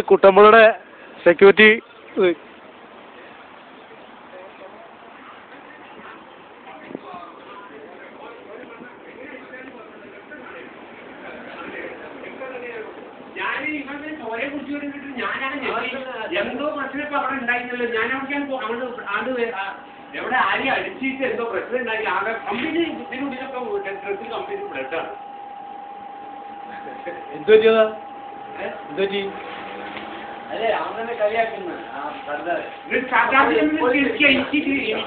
കുട്ടമ്പളുടെ security എന്തോ പ്രശ്നം ഇപ്പൊ അവിടെ ഉണ്ടായിരുന്നല്ലോ. ഞാൻ അവിടെ എവിടെ ആരെയും അടിച്ചിട്ട് എന്തോ പ്രശ്നം ഉണ്ടായി. ആകെ കമ്പനി ഇതിനുള്ളിലൊക്കെ ഡ്രസ്സിൽ കമ്പനി ബ്ലഡാണ്. എന്തു പറ്റിയതാ? എന്തു പറ്റി? അതെ, അവൻ തന്നെ കളിയാക്കുന്നു.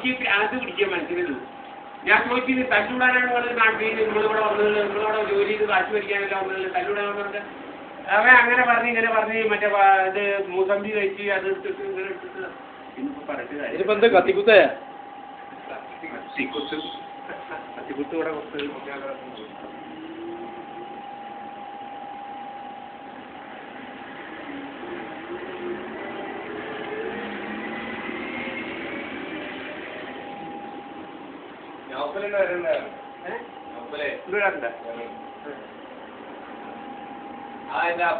എനിക്ക് അത് പിടിക്കാൻ മനസ്സിലു. ഞാൻ ചോദിച്ചത് തല്ലൂടാനാണ് പറഞ്ഞത്. നാട്ടിൽ നിങ്ങളിവിടെ വന്നത്, നിങ്ങളിവിടെ ജോലി ചെയ്ത് കാശ് ഭരിക്കാനല്ല വന്നത്, തല്ലൂടാൻ പറഞ്ഞിട്ട് അവൻ അങ്ങനെ പറഞ്ഞ് ഇങ്ങനെ പറഞ്ഞ് മറ്റേ ഇത് മൂസമ്പി കഴിച്ച് അത് എടുത്തിട്ട് ഇങ്ങനെ എടുത്തിട്ട് ഇന്നിപ്പോ പറഞ്ഞത് ഇതിപ്പോ എന്താ കത്തിക്കുത്തയാ? കത്തിക്കുത്ത് ഇവിടെ കുറച്ച്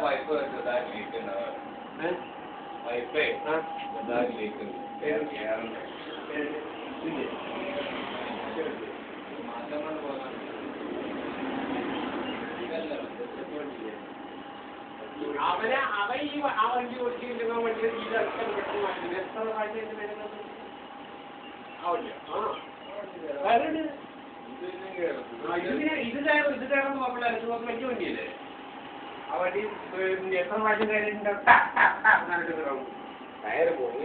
പൈപ്പ് പൈപ്പേ അവനെ അവൻ ഈ ആ വണ്ടി ഓടിച്ചിട്ടുണ്ടെങ്കിൽ വണ്ടി എത്ര കാഴ്ച ഇത് കയറുന്ന കുഴപ്പമില്ല. വലിയ വണ്ടിയല്ലേ ആ വണ്ടി. എത്ര പ്രാവശ്യം കയറിയിട്ടുണ്ടാവും. ടയർ പോകും.